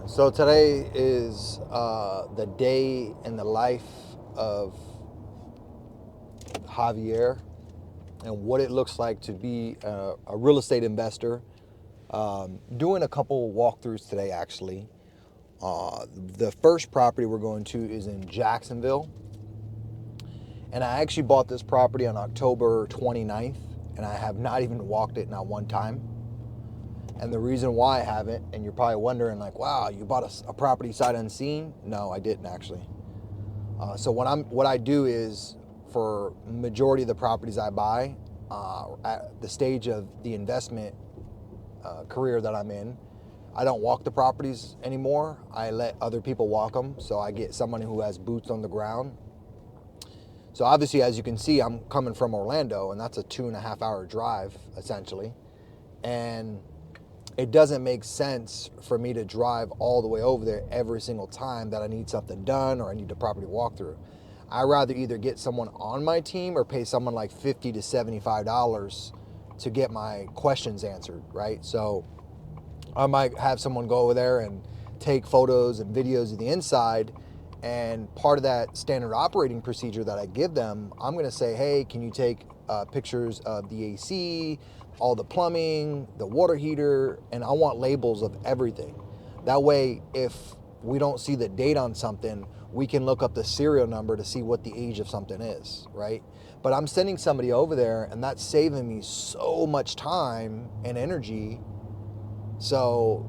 So today is the day in the life of Javier and what it looks like to be a real estate investor. Doing a couple walkthroughs today, actually. The first property we're going to is in Jacksonville. And I actually bought this property on October 29th, and I have not even walked it not one time. And the reason why I haven't, and you're probably wondering, like, wow, you bought a property sight unseen? No, I didn't actually. So what I do is, for majority of the properties I buy, at the stage of the investment career that I'm in, I don't walk the properties anymore. I let other people walk them. So I get someone who has boots on the ground. So obviously, as you can see, I'm coming from Orlando, and that's a 2.5 hour drive, essentially. And it doesn't make sense for me to drive all the way over there every single time that I need something done or I need a property walkthrough. I'd rather either get someone on my team or pay someone like $50 to $75 to get my questions answered, right? So I might have someone go over there and take photos and videos of the inside, and part of that standard operating procedure that I give them, I'm going to say, hey, can you take pictures of the AC, all the plumbing, the water heater, and I want labels of everything. That way, if we don't see the date on something, we can look up the serial number to see what the age of something is, right? But I'm sending somebody over there, and that's saving me so much time and energy. So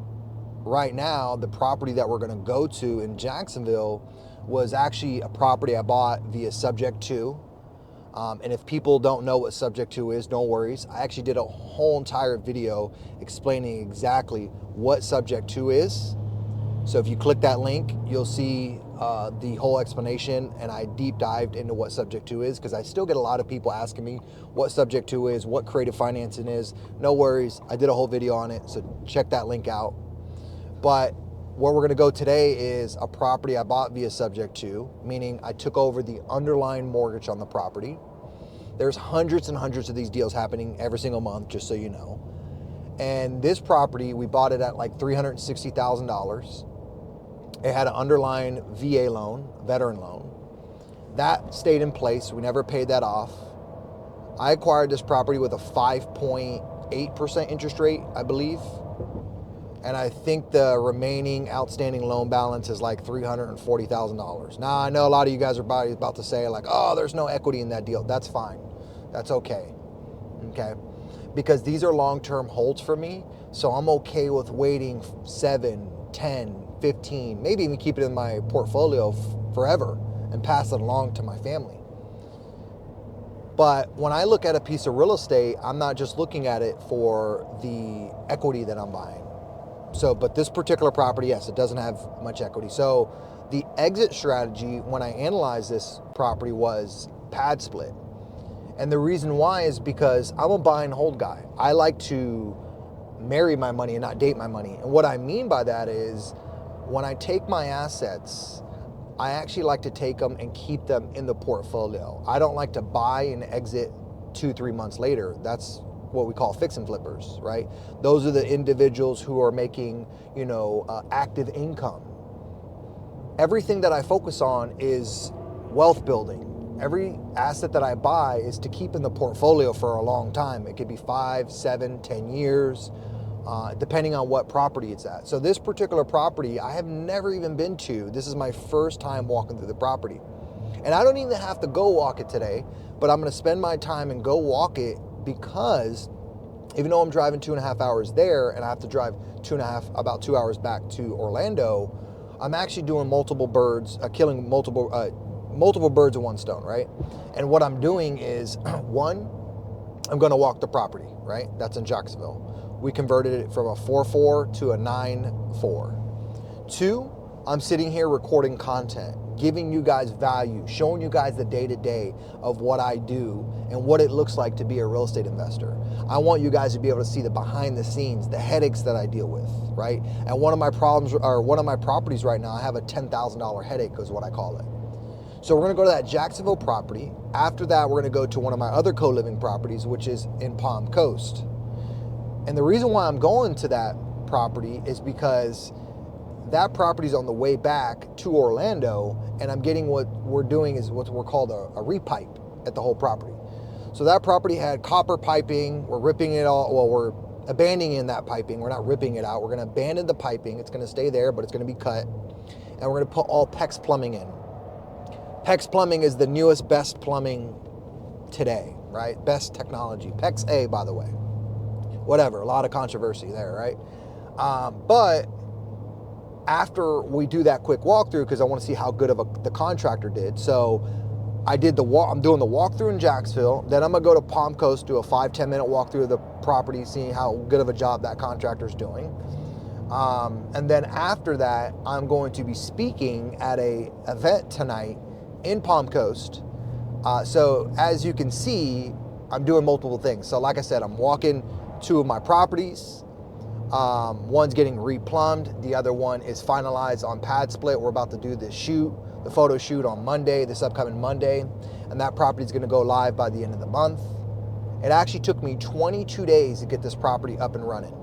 right now, the property that we're going to go to in Jacksonville was actually a property I bought via Subject 2. And if people don't know what Subject 2 is, no worries. I actually did a whole entire video explaining exactly what Subject 2 is. So if you click that link, you'll see the whole explanation, and I deep dived into what Subject 2 is, because I still get a lot of people asking me what Subject 2 is, what creative financing is. No worries, I did a whole video on it, so check that link out. But where we're going to go today is a property I bought via Subject 2, meaning I took over the underlying mortgage on the property. There's hundreds and hundreds of these deals happening every single month, just so you know. And this property, we bought it at like $360,000. It had an underlying VA loan, veteran loan. That stayed in place. We never paid that off. I acquired this property with a 5.8% interest rate, I believe. And I think the remaining outstanding loan balance is like $340,000. Now, I know a lot of you guys are about to say, like, oh, there's no equity in that deal. That's fine. That's okay. Okay? Because these are long-term holds for me, so I'm okay with waiting 7, 10, 15, maybe even keep it in my portfolio forever and pass it along to my family. But when I look at a piece of real estate, I'm not just looking at it for the equity that I'm buying. So, but this particular property, yes, it doesn't have much equity. So the exit strategy when I analyzed this property was PadSplit. And the reason why is because I'm a buy and hold guy. I like to marry my money and not date my money. And what I mean by that is, when I take my assets, I actually like to take them and keep them in the portfolio. I don't like to buy and exit 2-3 months later. That's what we call fix and flippers, right? Those are the individuals who are making, active income. Everything that I focus on is wealth building. Every asset that I buy is to keep in the portfolio for a long time. It could be 5, 7, 10 years, depending on what property it's at. So this particular property, I have never even been to. This is my first time walking through the property. And I don't even have to go walk it today, but I'm gonna spend my time and go walk it, because even though I'm driving 2.5 hours there and I have to drive about 2 hours back to Orlando, I'm actually doing killing multiple birds with one stone, right? And what I'm doing is, one, I'm going to walk the property, right? That's in Jacksonville. We converted it from a 4.4 to a 9.4. Two, I'm sitting here recording content, giving you guys value, showing you guys the day-to-day of what I do and what it looks like to be a real estate investor. I want you guys to be able to see the behind the scenes, the headaches that I deal with, right? And one of my properties right now, I have a $10,000 headache is what I call it. So we're gonna go to that Jacksonville property. After that, we're gonna go to one of my other co-living properties, which is in Palm Coast. And the reason why I'm going to that property is because That property's on the way back to Orlando, and I'm getting what we're doing is what we're called a repipe at the whole property. So that property had copper piping. We're ripping it all. Well, we're abandoning that piping. We're not ripping it out. We're going to abandon the piping. It's going to stay there, but it's going to be cut. And we're going to put all PEX plumbing in. PEX plumbing is the newest, best plumbing today, right? Best technology. PEX A, by the way. Whatever. A lot of controversy there, right? But after we do that quick walkthrough, because I want to see how good of the contractor did. So I'm doing the walkthrough in Jacksonville. Then I'm gonna go to Palm Coast, do a 5-10 minute walkthrough of the property, seeing how good of a job that contractor's doing. And then after that, I'm going to be speaking at a event tonight in Palm Coast. So as you can see, I'm doing multiple things. So like I said, I'm walking 2 of my properties. One's getting replumbed. The other one is finalized on PadSplit. We're about to do the photo shoot on Monday, this upcoming Monday, and that property is going to go live by the end of the month. It actually took me 22 days to get this property up and running.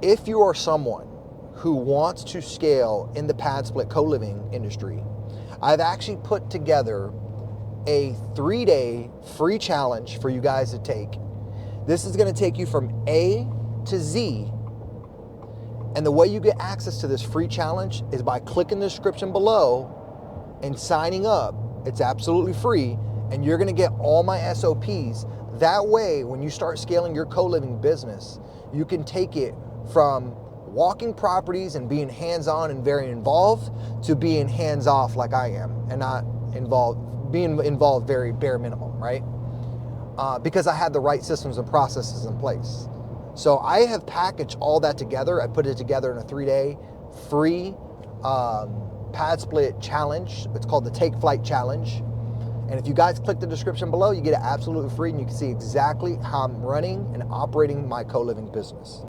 If you are someone who wants to scale in the PadSplit co-living industry, I've actually put together a 3-day free challenge for you guys to take. This is going to take you from A to Z. And the way you get access to this free challenge is by clicking the description below and signing up. It's absolutely free, and you're gonna get all my SOPs. That way, when you start scaling your co-living business, you can take it from walking properties and being hands-on and very involved to being hands-off like I am and not involved, being involved very bare minimum, right? Because I had the right systems and processes in place. So I have packaged all that together. I put it together in a 3-day free PadSplit challenge. It's called the Take Flight Challenge. And if you guys click the description below, you get it absolutely free, and you can see exactly how I'm running and operating my co-living business.